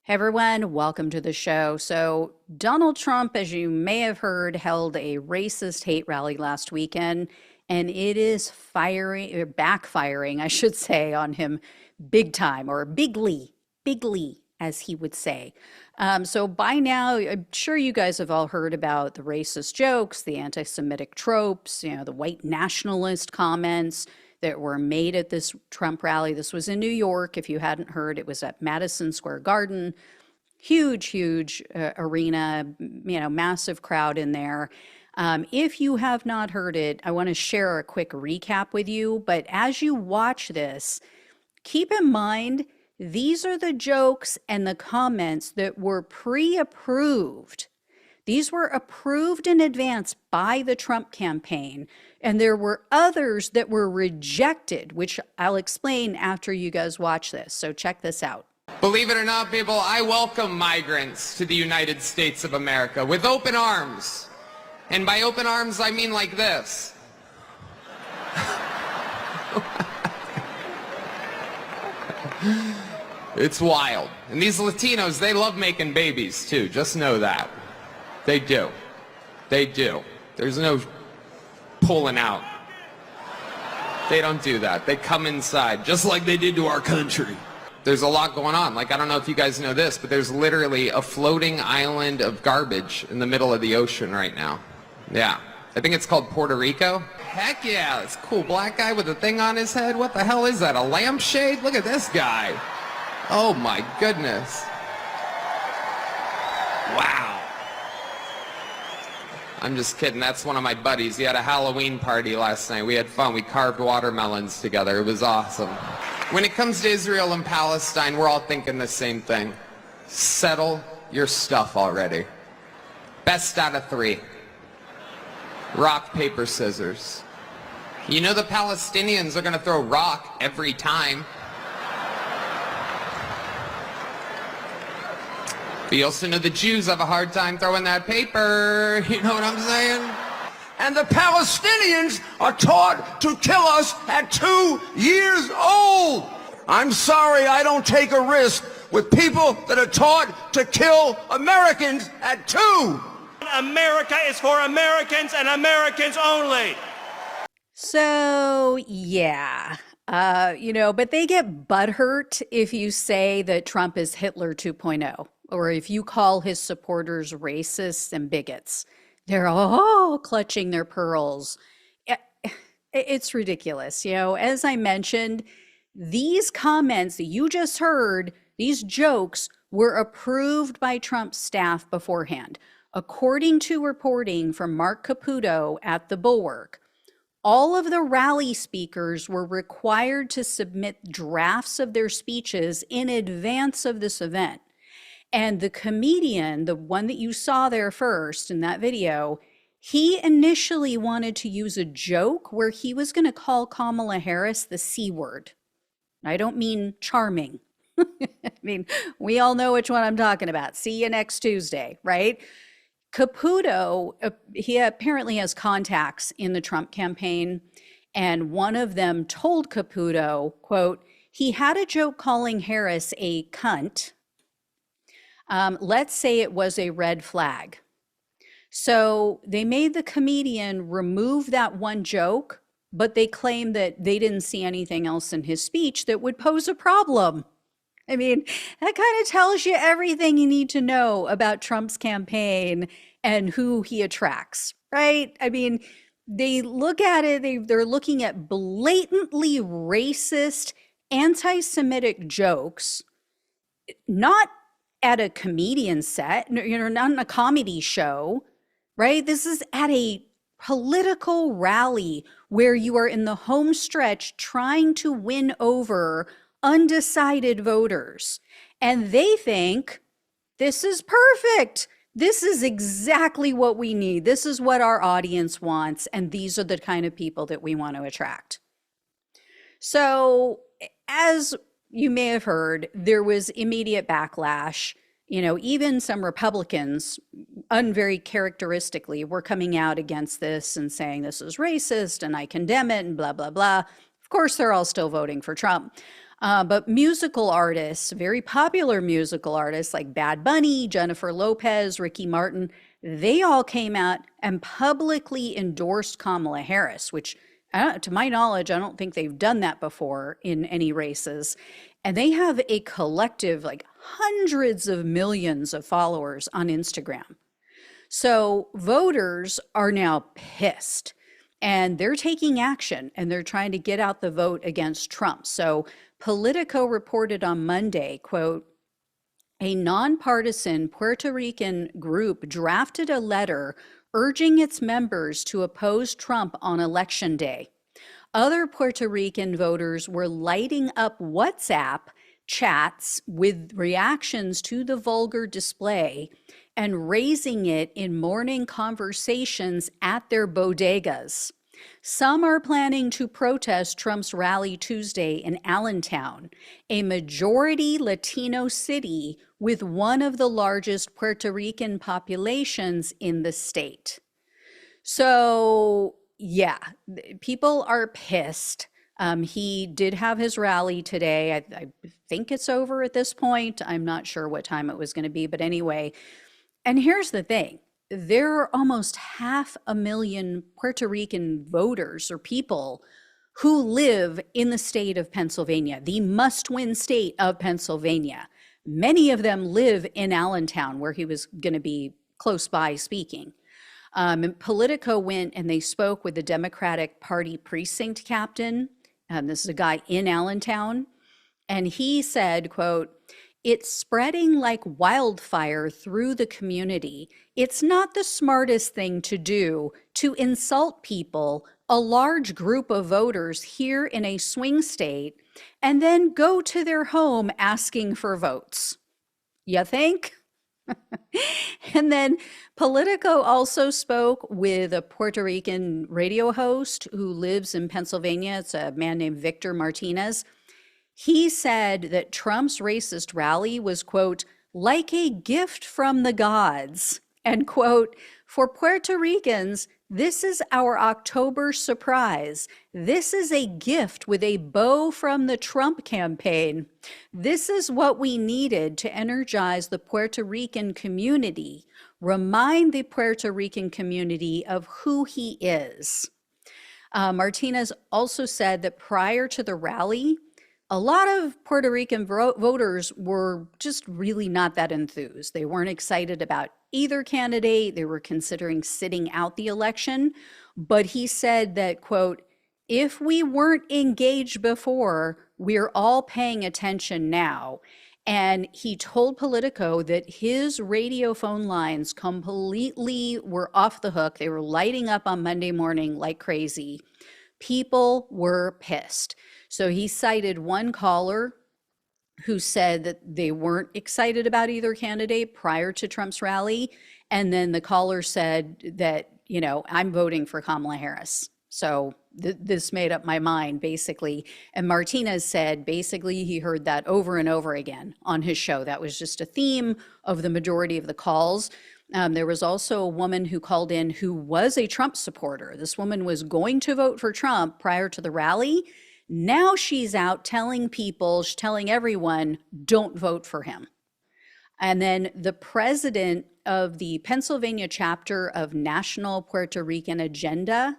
Hey everyone, welcome to the show. So, Donald Trump, as you may have heard, held a racist hate rally last weekend, and it is firing or backfiring, I should say, on him big time, or bigly, as he would say. So, by now, I'm sure you guys have all heard about the racist jokes, the anti-Semitic tropes, the white nationalist comments that were made at this Trump rally. This was in New York. If you hadn't heard, it was at Madison Square Garden. Huge arena, massive crowd in there. If you have not heard it, I want to share a quick recap with you. But as you watch this, keep in mind, these are the jokes and the comments that were pre-approved. These were approved in advance by the Trump campaign, and there were others that were rejected, which I'll explain after you guys watch this. So check this out. Believe it or not, people, I welcome migrants to the United States of America with open arms. And by open arms, I mean like this. It's wild. And these Latinos, they love making babies too. Just know that. They do. They do. There's no pulling out. They don't do that. They come inside, just like they did to our country. There's a lot going on. Like, I don't know if you guys know this, but there's literally a floating island of garbage in the middle of the ocean right now. Yeah. I think it's called Puerto Rico. Heck yeah, it's a cool black guy with a thing on his head. What the hell is that, a lampshade? Look at this guy. Oh my goodness. Wow. I'm just kidding. That's one of my buddies. He had a Halloween party last night. We had fun. We carved watermelons together. It was awesome. When it comes to Israel and Palestine, we're all thinking the same thing. Settle your stuff already. Best out of 3. Rock, paper, scissors. You know the Palestinians are going to throw rock every time. But you also know the Jews have a hard time throwing that paper. You know what I'm saying? And the Palestinians are taught to kill us at 2 years old. I'm sorry I don't take a risk with people that are taught to kill Americans at 2. America is for Americans and Americans only. So, yeah. But they get butthurt if you say that Trump is Hitler 2.0, or if you call his supporters racists and bigots. They're all clutching their pearls. It's ridiculous. As I mentioned, these comments that you just heard, these jokes, were approved by Trump's staff beforehand. According to reporting from Mark Caputo at The Bulwark, all of the rally speakers were required to submit drafts of their speeches in advance of this event. And the comedian, the one that you saw there first in that video, he initially wanted to use a joke where he was going to call Kamala Harris the C word. I don't mean charming. I mean, we all know which one I'm talking about. See you next Tuesday, right? Caputo, he apparently has contacts in the Trump campaign, and one of them told Caputo, quote, he had a joke calling Harris a cunt. Let's say it was a red flag. So they made the comedian remove that one joke, but they claim that they didn't see anything else in his speech that would pose a problem. I mean, that kind of tells you everything you need to know about Trump's campaign and who he attracts, right? I mean, they look at it, they're looking at blatantly racist, anti-Semitic jokes, not at a comedian set, not in a comedy show, right? This is at a political rally where you are in the home stretch trying to win over undecided voters. And they think, this is perfect. This is exactly what we need. This is what our audience wants. And these are the kind of people that we want to attract. So, as you may have heard, there was immediate backlash. Even some Republicans, very characteristically, were coming out against this and saying this is racist and I condemn it and blah, blah, blah. Of course, they're all still voting for Trump. But musical artists, very popular musical artists like Bad Bunny, Jennifer Lopez, Ricky Martin, they all came out and publicly endorsed Kamala Harris, which, to my knowledge, I don't think they've done that before in any races. And they have a collective, like hundreds of millions of followers on Instagram. So voters are now pissed and they're taking action and they're trying to get out the vote against Trump. So Politico reported on Monday, quote, a nonpartisan Puerto Rican group drafted a letter urging its members to oppose Trump on Election Day. Other Puerto Rican voters were lighting up WhatsApp chats with reactions to the vulgar display and raising it in morning conversations at their bodegas. Some are planning to protest Trump's rally Tuesday in Allentown, a majority Latino city with one of the largest Puerto Rican populations in the state. So, yeah, people are pissed. He did have his rally today. I think it's over at this point. I'm not sure what time it was going to be, but anyway. And here's the thing. There are almost 500,000 Puerto Rican voters or people who live in the state of Pennsylvania, the must-win state of Pennsylvania. Many of them live in Allentown, where he was going to be close by speaking. And Politico went and they spoke with the Democratic Party precinct captain. This is a guy in Allentown. And he said, quote, it's spreading like wildfire through the community. It's not the smartest thing to do to insult people, a large group of voters here in a swing state, and then go to their home asking for votes. You think? And then Politico also spoke with a Puerto Rican radio host who lives in Pennsylvania. It's a man named Victor Martinez. He said that Trump's racist rally was, quote, like a gift from the gods, and, quote, for Puerto Ricans, this is our October surprise. This is a gift with a bow from the Trump campaign. This is what we needed to energize the Puerto Rican community, remind the Puerto Rican community of who he is. Martinez also said that prior to the rally, a lot of Puerto Rican voters were just really not that enthused. They weren't excited about either candidate. They were considering sitting out the election. But he said that, quote, if we weren't engaged before, we're all paying attention now. And he told Politico that his radio phone lines completely were off the hook. They were lighting up on Monday morning like crazy. People were pissed. So he cited one caller who said that they weren't excited about either candidate prior to Trump's rally. And then the caller said that, you know, I'm voting for Kamala Harris. So this made up my mind, basically. And Martinez said, basically, he heard that over and over again on his show. That was just a theme of the majority of the calls. There was also a woman who called in who was a Trump supporter. This woman was going to vote for Trump prior to the rally. Now she's out telling people, she's telling everyone, don't vote for him. And then the president of the Pennsylvania chapter of National Puerto Rican Agenda,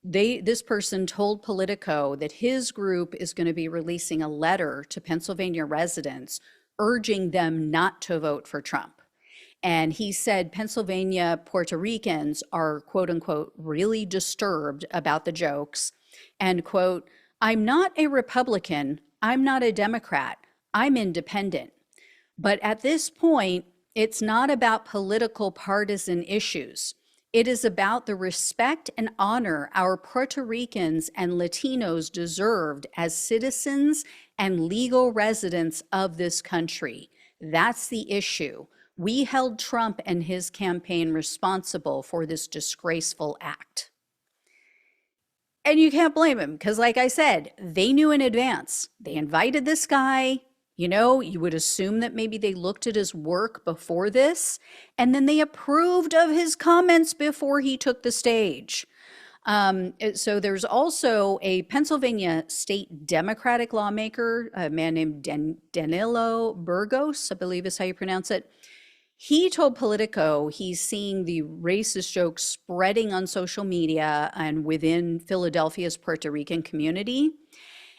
this person told Politico that his group is going to be releasing a letter to Pennsylvania residents urging them not to vote for Trump. And he said Pennsylvania Puerto Ricans are, quote unquote, really disturbed about the jokes. And, quote, I'm not a Republican. I'm not a Democrat. I'm independent. But at this point, it's not about political partisan issues. It is about the respect and honor our Puerto Ricans and Latinos deserved as citizens and legal residents of this country. That's the issue. We held Trump and his campaign responsible for this disgraceful act. And you can't blame him because, like I said, they knew in advance. They invited this guy. You know, you would assume that maybe they looked at his work before this, and then they approved of his comments before he took the stage. So there's also a Pennsylvania state Democratic lawmaker, a man named Danilo Burgos, I believe is how you pronounce it. He told Politico he's seeing the racist jokes spreading on social media and within Philadelphia's Puerto Rican community.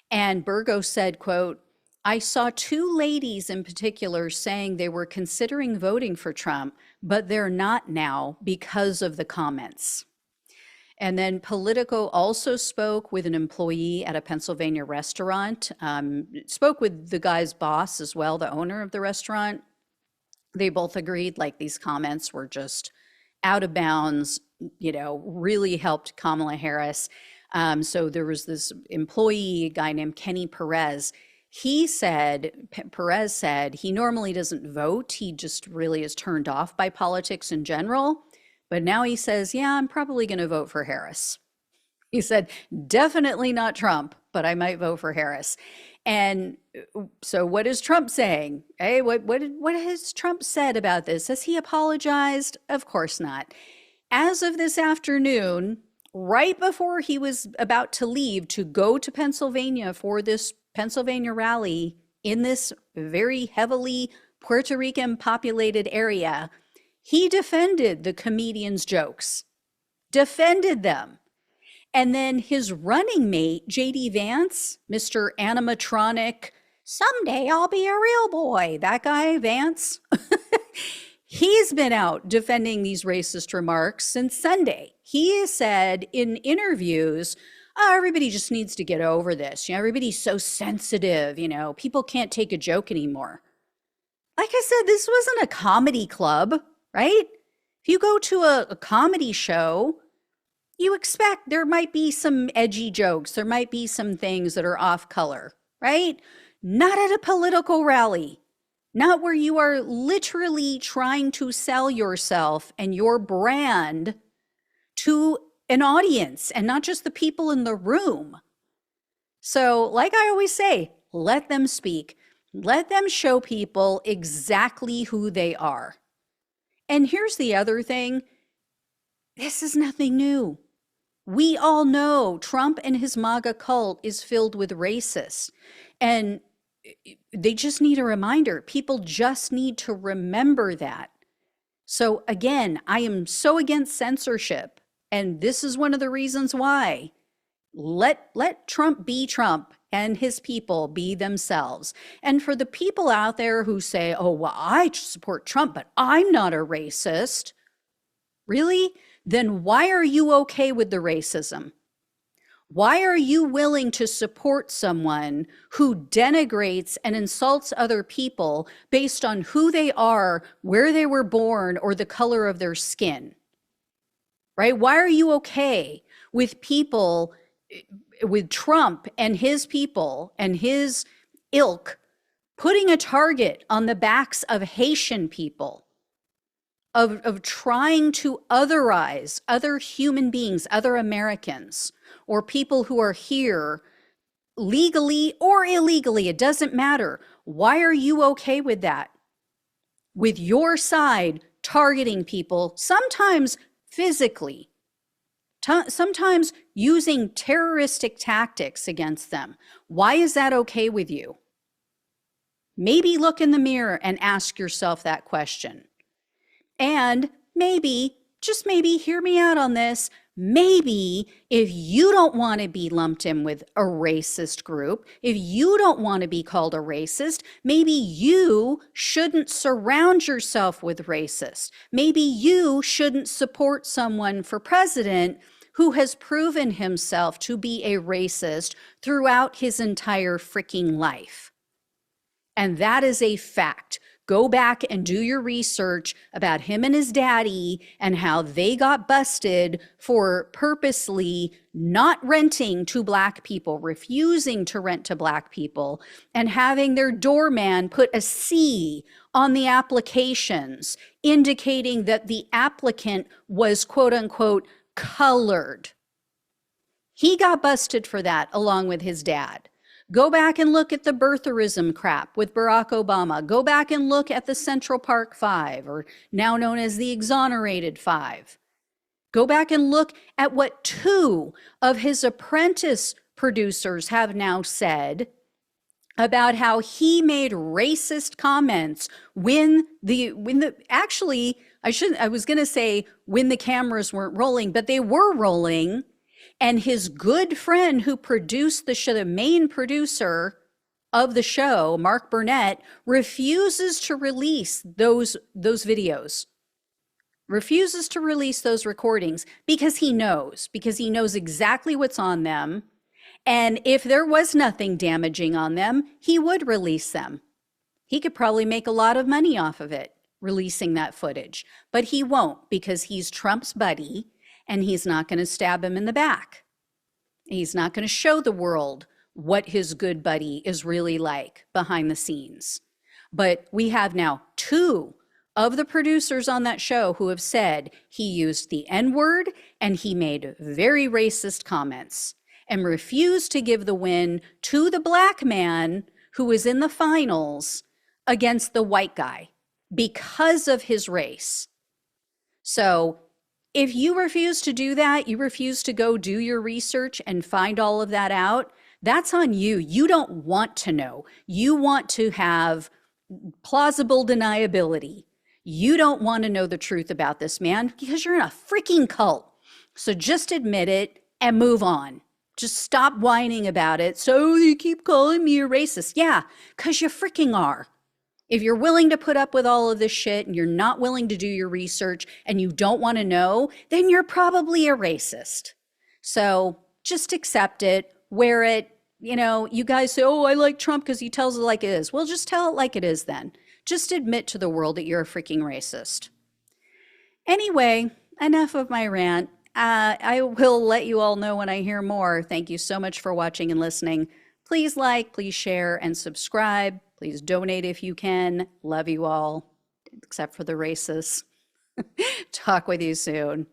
And Burgos said, quote, I saw two ladies in particular saying they were considering voting for Trump, but they're not now because of the comments. And then Politico also spoke with an employee at a Pennsylvania restaurant, spoke with the guy's boss as well, the owner of the restaurant. They both agreed like these comments were just out of bounds, really helped Kamala Harris. So there was this employee, a guy named Kenny Perez. Perez said he normally doesn't vote. He just really is turned off by politics in general. But now he says, yeah, I'm probably going to vote for Harris. He said, definitely not Trump, but I might vote for Harris. And so what is Trump saying? Hey, what has Trump said about this? Has he apologized? Of course not. As of this afternoon, right before he was about to leave to go to Pennsylvania for this Pennsylvania rally in this very heavily Puerto Rican populated area, he defended the comedian's jokes, defended them. And then his running mate, J.D. Vance, Mr. Animatronic, someday I'll be a real boy, that guy, Vance, he's been out defending these racist remarks since Sunday. He has said in interviews, oh, everybody just needs to get over this. Everybody's so sensitive, people can't take a joke anymore. Like I said, this wasn't a comedy club, right? If you go to a comedy show, you expect there might be some edgy jokes. There might be some things that are off color, right? Not at a political rally. Not where you are literally trying to sell yourself and your brand to an audience and not just the people in the room. So, like I always say, let them speak. Let them show people exactly who they are. And here's the other thing. This is nothing new. We all know Trump and his MAGA cult is filled with racists. And they just need a reminder. People just need to remember that. So again, I am so against censorship. And this is one of the reasons why. Let Trump be Trump and his people be themselves. And for the people out there who say, oh, well, I support Trump, but I'm not a racist. Really? Then why are you okay with the racism? Why are you willing to support someone who denigrates and insults other people based on who they are, where they were born, or the color of their skin? Right? Why are you okay with people, with Trump and his people and his ilk putting a target on the backs of Haitian people? Of trying to otherize other human beings, other Americans, or people who are here legally or illegally, it doesn't matter. Why are you okay with that? With your side targeting people, sometimes physically, sometimes using terroristic tactics against them. Why is that okay with you? Maybe look in the mirror and ask yourself that question. And maybe, just maybe, hear me out on this, maybe if you don't want to be lumped in with a racist group, if you don't want to be called a racist, maybe you shouldn't surround yourself with racists. Maybe you shouldn't support someone for president who has proven himself to be a racist throughout his entire freaking life. And that is a fact. Go back and do your research about him and his daddy and how they got busted for purposely not renting to Black people, refusing to rent to Black people, and having their doorman put a C on the applications, indicating that the applicant was, quote unquote, colored. He got busted for that along with his dad. Go back and look at the birtherism crap with Barack Obama. Go back and look at the Central Park Five, or now known as the Exonerated Five. Go back and look at what 2 of his apprentice producers have now said about how he made racist comments when the actually I was going to say when the cameras weren't rolling, but they were rolling, and his good friend who produced the show, the main producer of the show, Mark Burnett, refuses to release those videos. Refuses to release those recordings because he knows exactly what's on them. And if there was nothing damaging on them, he would release them. He could probably make a lot of money off of it, releasing that footage. But he won't, because he's Trump's buddy, and he's not going to stab him in the back. He's not going to show the world what his good buddy is really like behind the scenes. But we have now 2 of the producers on that show who have said he used the N-word and he made very racist comments, and refused to give the win to the black man who was in the finals against the white guy because of his race. So if you refuse to do that, you refuse to go do your research and find all of that out, that's on you. You don't want to know. You want to have plausible deniability. You don't want to know the truth about this man because you're in a freaking cult. So just admit it and move on. Just stop whining about it. So you keep calling me a racist. Yeah, because you freaking are. If you're willing to put up with all of this shit and you're not willing to do your research and you don't want to know, then you're probably a racist. So just accept it, wear it. You know, you guys say, oh, I like Trump because he tells it like it is. Well, just tell it like it is then. Just admit to the world that you're a freaking racist. Anyway, enough of my rant. I will let you all know when I hear more. Thank you so much for watching and listening. Please like, please share, and subscribe. Please donate if you can. Love you all, except for the racists. Talk with you soon.